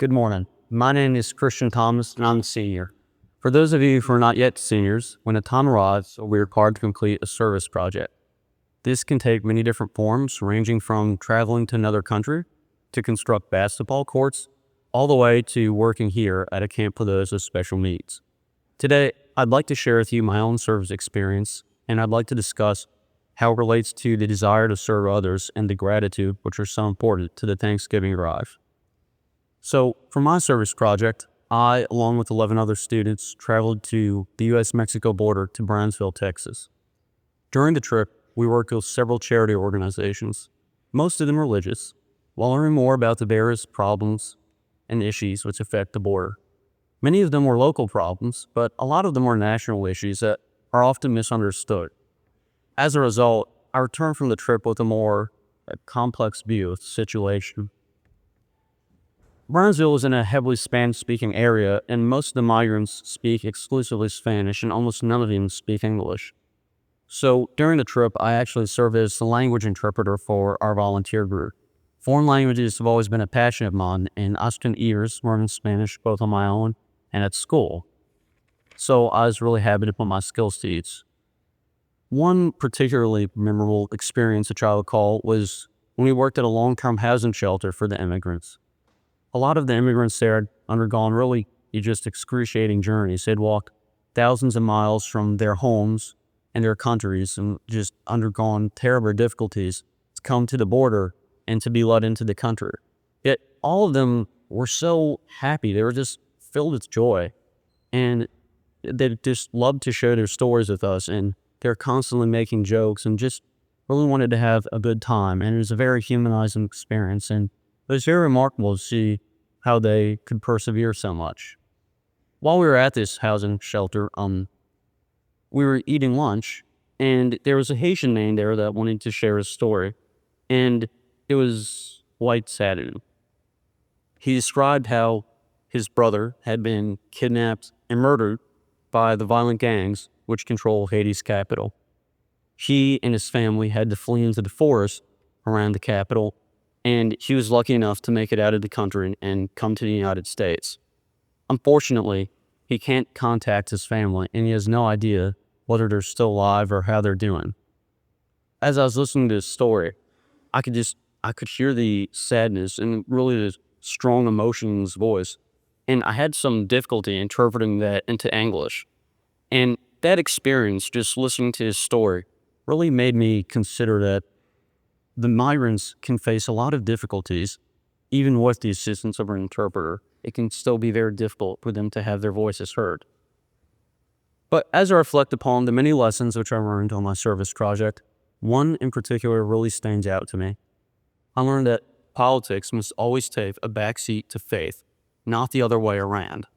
Good morning. My name is Christian Thomas, and I'm a senior. For those of you who are not yet seniors, when the time arrives, we are required to complete a service project. This can take many different forms, ranging from traveling to another country to construct basketball courts, all the way to working here at a camp for those with special needs. Today, I'd like to share with you my own service experience, and I'd like to discuss how it relates to the desire to serve others and the gratitude, which are so important to the Thanksgiving drive. So, for my service project, I, along with 11 other students, traveled to the U.S.-Mexico border to Brownsville, Texas. During the trip, we worked with several charity organizations, most of them religious, while learning more about the various problems and issues which affect the border. Many of them were local problems, but a lot of them were national issues that are often misunderstood. As a result, I returned from the trip with a more complex view of the situation. Brownsville is in a heavily Spanish-speaking area, and most of the migrants speak exclusively Spanish, and almost none of them speak English. So during the trip, I actually served as the language interpreter for our volunteer group. Foreign languages have always been a passion of mine, and I spent years learning Spanish both on my own and at school. So I was really happy to put my skills to use. One particularly memorable experience which I recall was when we worked at a long-term housing shelter for the immigrants. A lot of the immigrants there had undergone really just excruciating journeys. They'd walked thousands of miles from their homes and their countries and just undergone terrible difficulties to come to the border and to be let into the country. Yet all of them were so happy. They were just filled with joy. And they just loved to share their stories with us. And they're constantly making jokes and just really wanted to have a good time. And it was a very humanizing experience. And it was very remarkable to see how they could persevere so much. While we were at this housing shelter, we were eating lunch, and there was a Haitian man there that wanted to share his story, and it was quite saddening. He described how his brother had been kidnapped and murdered by the violent gangs which control Haiti's capital. He and his family had to flee into the forest around the capital, and he was lucky enough to make it out of the country and come to the United States. Unfortunately, he can't contact his family, and he has no idea whether they're still alive or how they're doing. As I was listening to his story, I could hear the sadness and really the strong emotion in his voice, and I had some difficulty interpreting that into English. And that experience, just listening to his story, really made me consider that the migrants can face a lot of difficulties, even with the assistance of an interpreter. It can still be very difficult for them to have their voices heard. But as I reflect upon the many lessons which I learned on my service project, one in particular really stands out to me. I learned that politics must always take a backseat to faith, not the other way around.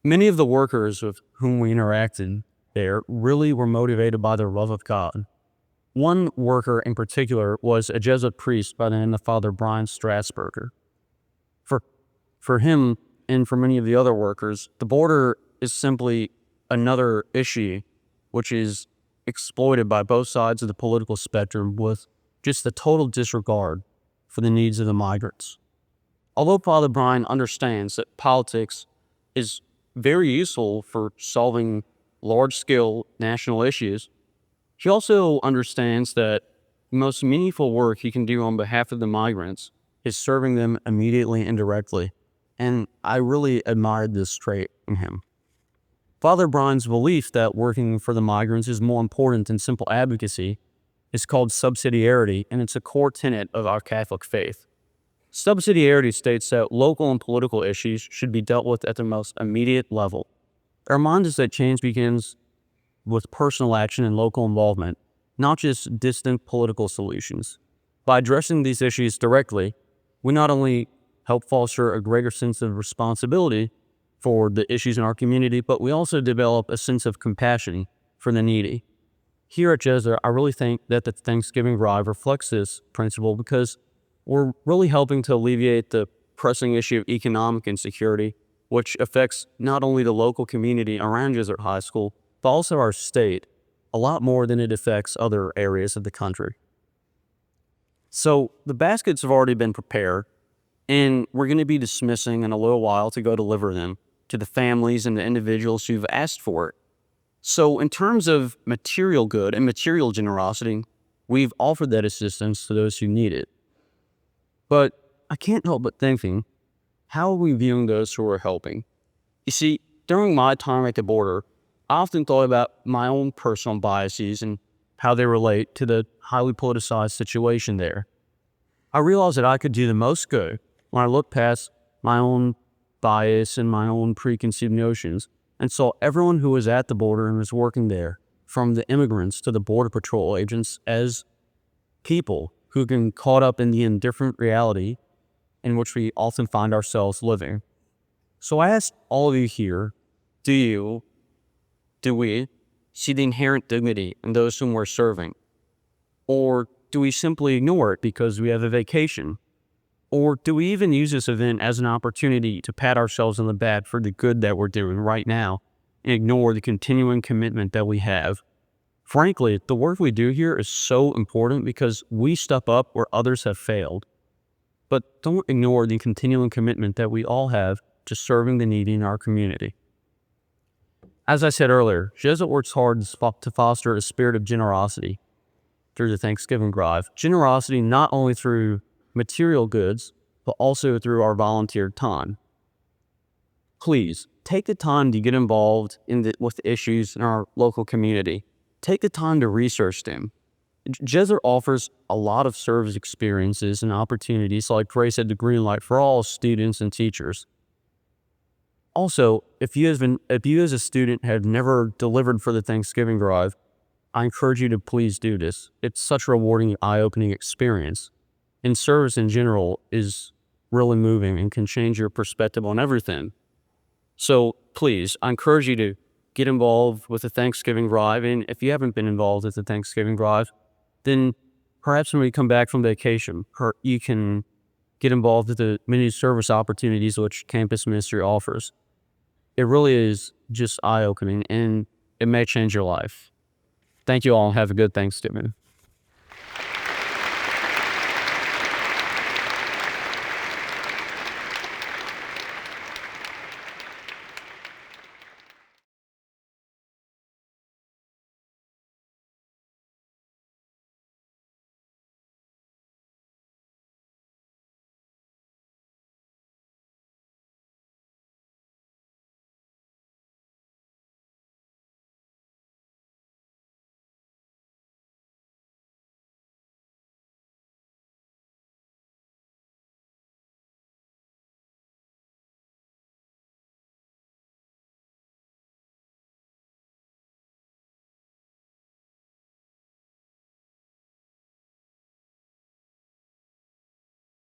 Many of the workers with whom we interacted there really were motivated by their love of God. One worker in particular was a Jesuit priest by the name of Father Brian Strasburger. For him and for many of the other workers, the border is simply another issue which is exploited by both sides of the political spectrum with just the total disregard for the needs of the migrants. Although Father Brian understands that politics is very useful for solving large-scale national issues, he also understands that the most meaningful work he can do on behalf of the migrants is serving them immediately and directly, and I really admired this trait in him. Father Brian's belief that working for the migrants is more important than simple advocacy is called subsidiarity, and it's a core tenet of our Catholic faith. Subsidiarity states that local and political issues should be dealt with at the most immediate level. It reminds us that change begins with personal action and local involvement, not just distant political solutions. By addressing these issues directly, we not only help foster a greater sense of responsibility for the issues in our community, but we also develop a sense of compassion for the needy. Here at Jesuit, I really think that the Thanksgiving drive reflects this principle because we're really helping to alleviate the pressing issue of economic insecurity, which affects not only the local community around Jesuit High School, but also our state, a lot more than it affects other areas of the country. So the baskets have already been prepared, And we're going to be dismissing in a little while to go deliver them to the families and the individuals who've asked for it. So in terms of material good and material generosity, we've offered that assistance to those who need it. But I can't help but thinking, how are we viewing those who are helping? You see, during my time at the border, I often thought about my own personal biases and how they relate to the highly politicized situation there. I realized that I could do the most good when I looked past my own bias and my own preconceived notions and saw everyone who was at the border and was working there, from the immigrants to the Border Patrol agents, as people who can caught up in the indifferent reality in which we often find ourselves living. So I ask all of you here, do we see the inherent dignity in those whom we're serving? Or do we simply ignore it because we have a vacation? Or do we even use this event as an opportunity to pat ourselves on the back for the good that we're doing right now and ignore the continuing commitment that we have? Frankly, the work we do here is so important because we step up where others have failed. But don't ignore the continuing commitment that we all have to serving the needy in our community. As I said earlier, Jesuit works hard to foster a spirit of generosity through the Thanksgiving drive. Generosity not only through material goods, but also through our volunteer time. Please, take the time to get involved with the issues in our local community. Take the time to research them. Jesuit offers a lot of service experiences and opportunities, like Ray said, the green light for all students and teachers. Also, if you as a student have never delivered for the Thanksgiving drive, I encourage you to please do this. It's such a rewarding, eye-opening experience. And service in general is really moving and can change your perspective on everything. So please, I encourage you to get involved with the Thanksgiving drive. And if you haven't been involved with the Thanksgiving drive, then perhaps when we come back from vacation, you can get involved with the many service opportunities which campus ministry offers. It really is just eye-opening, and it may change your life. Thank you all, and have a good Thanksgiving.